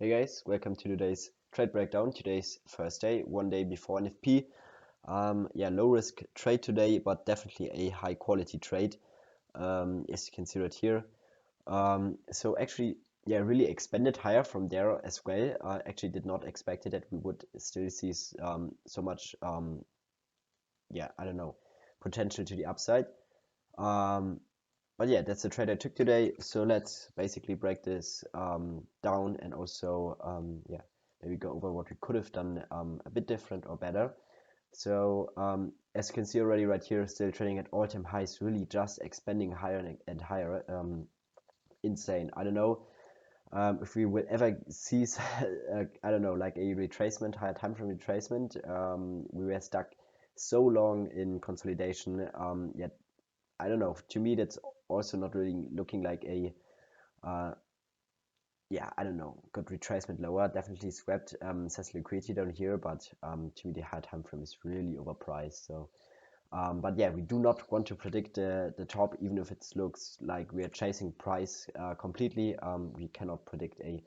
Hey guys, welcome to today's trade breakdown. Today's first day, one day before NFP. Low risk trade today, but definitely a high quality trade. As you can see right here. So actually, really expanded higher from there as well. I actually did not expect it that we would still see so much, I don't know, potential to the upside. But yeah, that's the trade I took today. So let's basically break this down and also maybe go over what we could have done a bit different or better. So as you can see already right here, still trading at all-time highs, really just expanding higher and higher. Insane. I don't know if we will ever see I don't know, like a retracement, higher time frame retracement. We were stuck so long in consolidation, yet I don't know. To me, that's also not really looking like a, I don't know, good retracement lower. Definitely swept says liquidity down here, but to me, the high time frame is really overpriced. So, but yeah, we do not want to predict the top, even if it looks like we are chasing price completely. We cannot predict a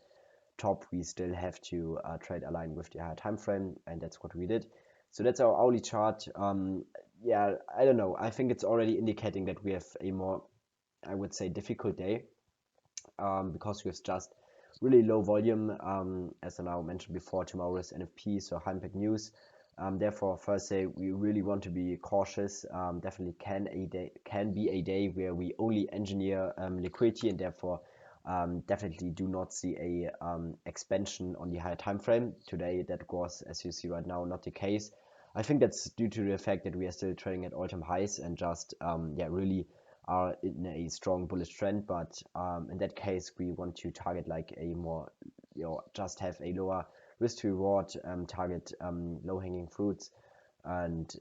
top. We still have to trade align with the higher time frame, and that's what we did. So that's our hourly chart. I don't know. I think it's already indicating that we have a more, I would say, difficult day because we have just really low volume. As I now mentioned before, tomorrow is NFP, so high impact news. Therefore, first day we really want to be cautious. Definitely can be a day where we only engineer liquidity, and therefore definitely do not see a expansion on the higher time frame. Today that was, as you see right now, not the case. I think that's due to the fact that we are still trading at all-time highs and just really are in a strong bullish trend. But in that case, we want to target like a more, just have a lower risk to reward, target low-hanging fruits, and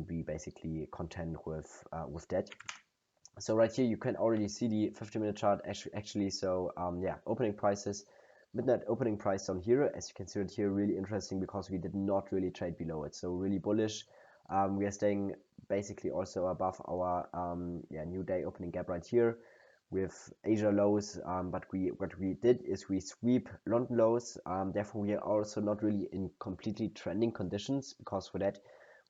be basically content with that. So right here, you can already see the 50-minute chart actually. So opening prices, midnight opening price down here, as you can see it here, really interesting because we did not really trade below it. So really bullish. We are staying basically also above our new day opening gap right here with Asia lows. But what we did is we sweep London lows. Therefore, we are also not really in completely trending conditions, because for that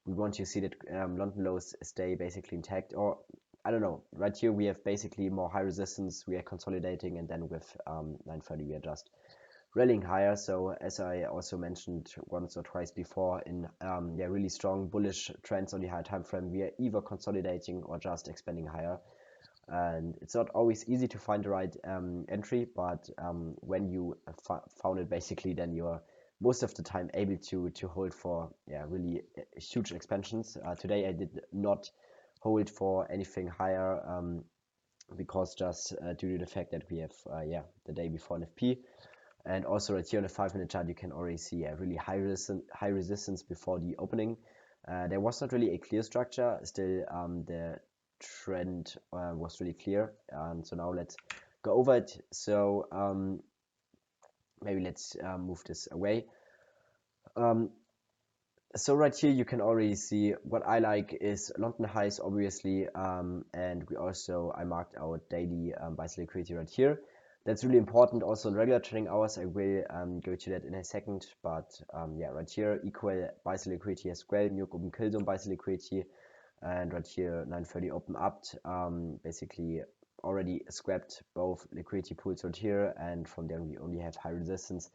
we want to see that London lows stay basically intact, or I don't know. Right here we have basically more high resistance. We are consolidating, and then with 930 we are just rallying higher. So as I also mentioned once or twice before, in really strong bullish trends on the higher time frame, we are either consolidating or just expanding higher. And it's not always easy to find the right entry, but when you found it, basically, then you're most of the time able to hold for really huge expansions. Today I did not hold for anything higher because just due to the fact that we have the day before NFP. And also right here on the 5-minute chart, you can already see a really high resistance before the opening. There was not really a clear structure. Still, the trend was really clear. So now let's go over it. So maybe let's move this away. So right here you can already see what I like is London highs, obviously, and I marked our daily buy liquidity right here. That's really important also in regular trading hours. I will go to that in a second, but right here equal buy liquidity as well, New York open kill zone buy liquidity, and right here 930 open up, basically already scrapped both liquidity pools right here, and from there we only have high resistance.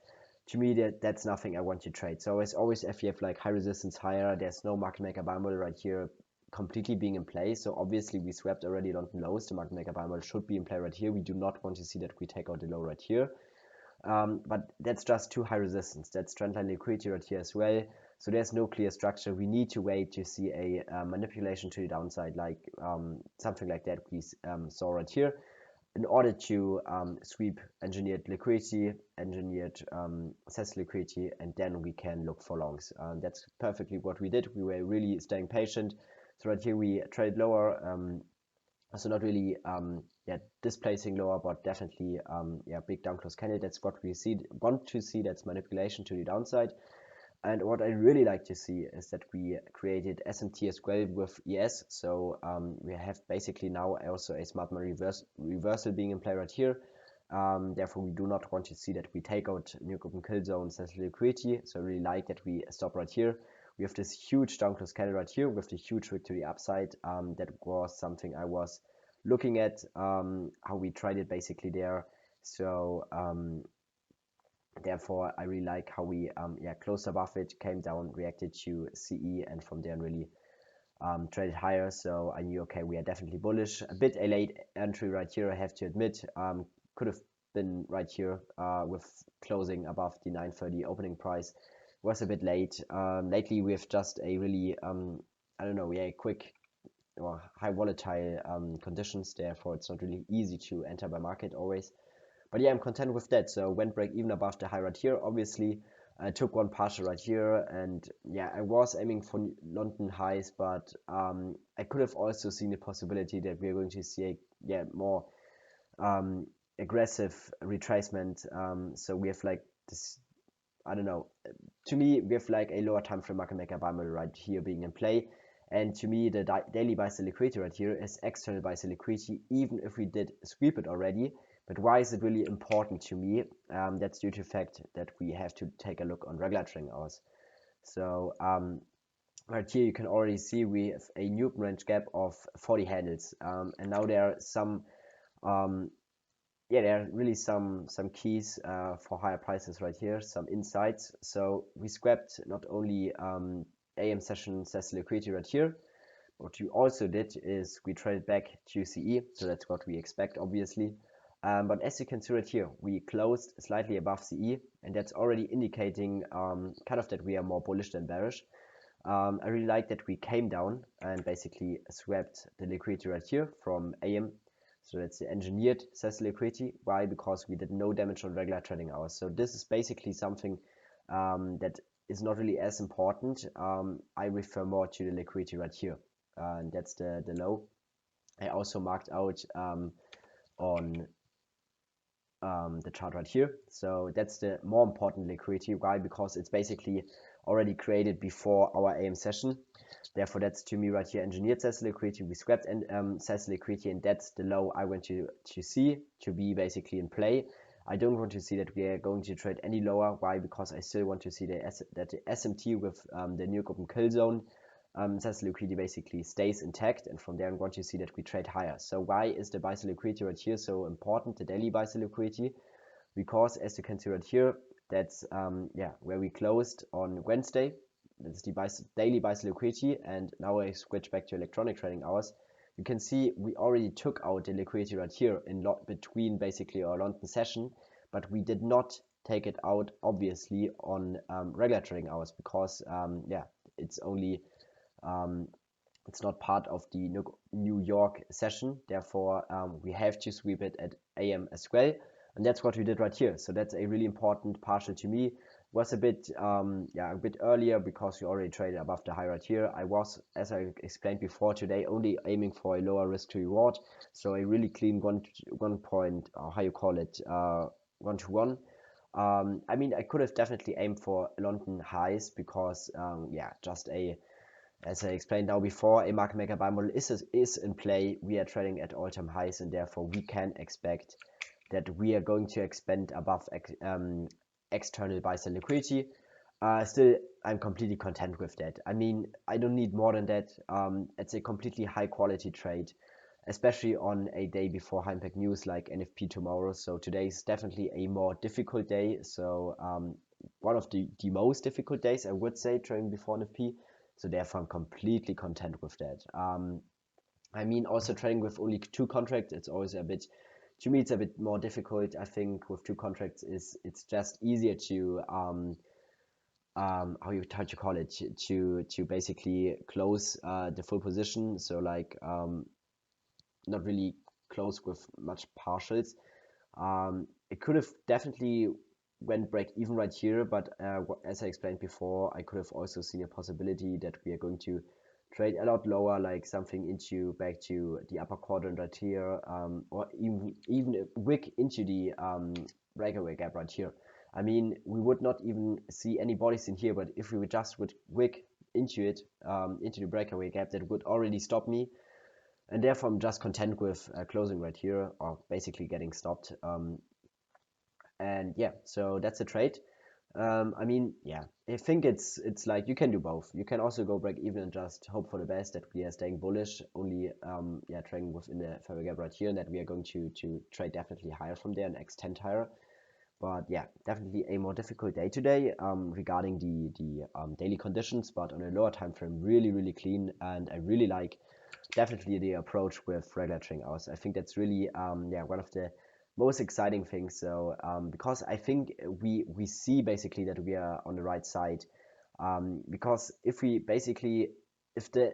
To me, that's nothing I want to trade. So as always, if you have like high resistance higher, there's no market maker buy model right here completely being in play. So obviously we swept already London lows. The market maker buy model should be in play right here. We do not want to see that we take out the low right here. But that's just too high resistance. That's trendline liquidity right here as well. So there's no clear structure. We need to wait to see a manipulation to the downside, like something like that we saw right here, in order to sweep engineered liquidity, engineered access liquidity, and then we can look for longs. That's perfectly what we did. We were really staying patient. So right here we trade lower, so not really displacing lower, but definitely big down close candle. That's what we want to see. That's manipulation to the downside. And what I really like to see is that we created SMT as well with ES. So we have basically now also a smart money reversal being in play right here. Therefore, we do not want to see that we take out new open kill zones as liquidity. So I really like that we stop right here. We have this huge down close candle right here with the huge victory upside. That was something I was looking at, how we tried it basically there. So therefore, I really like how we closed above it, came down, reacted to CE, and from there really traded higher. So I knew, okay, we are definitely bullish. A bit a late entry right here, I have to admit. Could have been right here with closing above the 930 opening price. Was a bit late. Lately, we have just a really, I don't know, quick or high volatile conditions. Therefore, it's not really easy to enter by market always. But yeah, I'm content with that. So went break even above the high right here. Obviously, I took one partial right here, and yeah, I was aiming for London highs, but I could have also seen the possibility that we are going to see a more aggressive retracement. So we have like this, I don't know, to me we have like a lower time frame market maker buy model right here being in play. And to me, the daily buy sell liquidity right here is external buy sell liquidity, even if we did sweep it already. But why is it really important to me? That's due to the fact that we have to take a look on regular trading hours. So right here you can already see we have a new range gap of 40 handles, and now there are some there are really some keys for higher prices right here, some insights. So we scrapped not only AM session liquidity right here. What we also did is we traded back to CE, so that's what we expect obviously. But as you can see right here, we closed slightly above CE, and that's already indicating kind of that we are more bullish than bearish. I really like that we came down and basically swapped the liquidity right here from AM. So that's the engineered liquidity. Why? Because we did no damage on regular trading hours. So this is basically something that is not really as important. I refer more to the liquidity right here. And that's the low. I also marked out on the chart right here. So that's the more important liquidity. Why? Because it's basically already created before our AM session. Therefore, that's to me right here engineered sales liquidity. We scrapped sales liquidity, and that's the low I want to see to be basically in play. I don't want to see that we are going to trade any lower. Why? Because I still want to see that the SMT with the new open kill zone sales liquidity basically stays intact, and from there I'm going to see that we trade higher. So why is the buy sell liquidity right here so important, the daily buy sell liquidity? Because as you can see right here, that's where we closed on Wednesday. That's the daily buy sell liquidity, and now I switch back to electronic trading hours. You can see we already took out the liquidity right here in between basically our London session, but we did not take it out obviously on regular trading hours, because it's only it's not part of the New York session. Therefore, we have to sweep it at AM as well. And that's what we did right here. So that's a really important partial to me. Was a bit earlier because we already traded above the high right here. I was, as I explained before today, only aiming for a lower risk to reward. So a really clean 1 point, how you call it, 1-to-1. I mean, I could have definitely aimed for London highs because, just as I explained now before, a market maker buy model is in play. We are trading at all-time highs, and therefore we can expect that we are going to expand above external buy sell liquidity. Still, I'm completely content with that. I mean, I don't need more than that. It's a completely high quality trade, especially on a day before high impact news like NFP tomorrow. So today is definitely a more difficult day. So one of the most difficult days, I would say, trading before NFP. So therefore, I'm completely content with that. I mean, also trading with only 2 contracts, it's always a bit, to me, it's a bit more difficult. I think with 2 contracts, it's just easier to how you call it, to basically close the full position. So like not really close with much partials. It could have definitely went break even right here, but as I explained before, I could have also seen a possibility that we are going to trade a lot lower, like something into back to the upper quadrant right here, or even a wick into the breakaway gap right here. I mean, we would not even see any bodies in here, but if we just would wick into it, into the breakaway gap, that would already stop me. And therefore, I'm just content with closing right here, or basically getting stopped. And yeah, so that's a trade. I mean, yeah, I think it's like you can do both. You can also go break even and just hope for the best that we are staying bullish, only yeah, trading within the fair gap right here, and that we are going to trade definitely higher from there and extend higher. But yeah, definitely a more difficult day today regarding the daily conditions, but on a lower time frame, really clean, and I really like definitely the approach with regular trading hours. I think that's really yeah, one of the most exciting things. So because I think we see basically that we are on the right side. Because if we basically, if the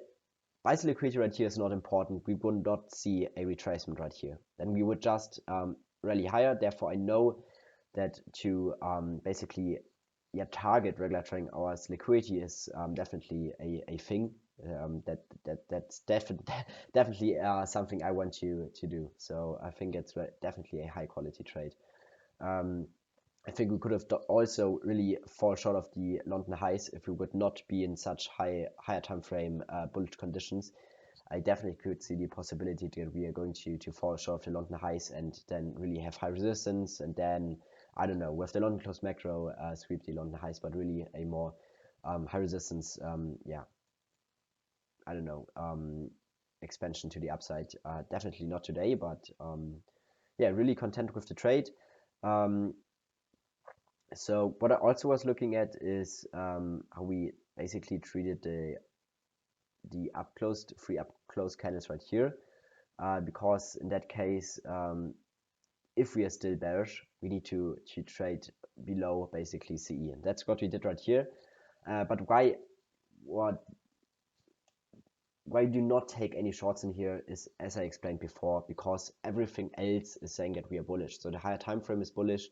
price liquidity right here is not important, we would not see a retracement right here. Then we would just rally higher. Therefore, I know that to basically, yeah, target regular trading hours liquidity is definitely a thing. That's definitely something I want to do. So I think it's definitely a high quality trade. Um, I think we could have also really fall short of the London highs if we would not be in such higher time frame bullish conditions. I definitely could see the possibility that we are going to fall short of the London highs and then really have high resistance, and then I don't know, with the London close macro sweep the London highs, but really a more high resistance, yeah, I don't know, expansion to the upside. Definitely not today, but yeah, really content with the trade. Um, so what I also was looking at is how we basically treated the up closed free up close candles right here, because in that case, if we are still bearish, we need to trade below basically CE, and that's what we did right here. But why do not take any shorts in here is, as I explained before, because everything else is saying that we are bullish. So the higher time frame is bullish.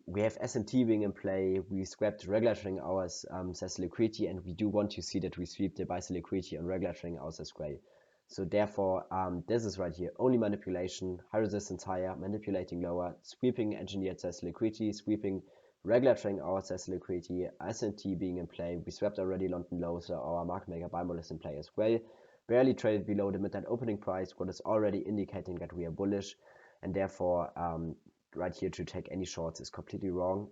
We have SMT being in play. We swept regular trading hours, says liquidity, and we do want to see that we sweep the buy side liquidity on regular trading hours as well. So therefore, this is right here only manipulation, high resistance higher, manipulating lower, sweeping engineered says liquidity, sweeping regular trading hours says liquidity, SMT being in play. We swept already London low, so our market maker buy model is in play as well. Barely traded below the midnight opening price, what is already indicating that we are bullish, and therefore right here to take any shorts is completely wrong.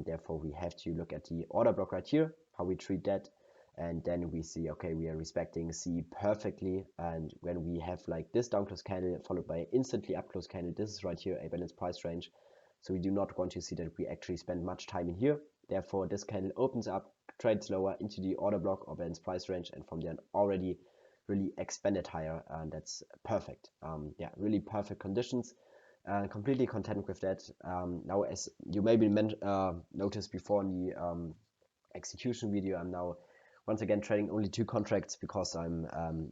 Therefore, we have to look at the order block right here, how we treat that. And then we see, okay, we are respecting C perfectly. And when we have like this down close candle followed by instantly up close candle, this is right here a balanced price range. So we do not want to see that we actually spend much time in here. Therefore, this candle opens up, trades lower into the order block or balanced price range, and from then already really expanded higher, and that's perfect. Yeah, really perfect conditions. Completely content with that. Now, as you maybe noticed before in the execution video, I'm now once again trading only 2 contracts because I'm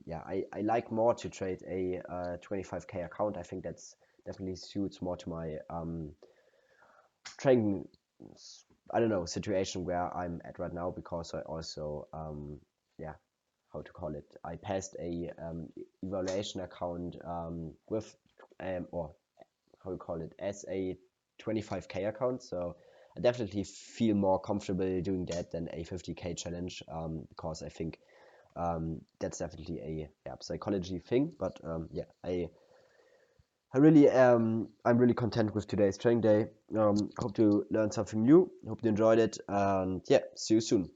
yeah, I like more to trade a 25k account. I think that's definitely suits more to my trading, I don't know, situation where I'm at right now, because I also yeah, how to call it, I passed a evaluation account with or how you call it, as a 25k account. So I definitely feel more comfortable doing that than a 50k challenge, because I think that's definitely a, yeah, psychology thing. But yeah, I really I'm really content with today's training day. Hope to learn something new. Hope you enjoyed it, and yeah, see you soon.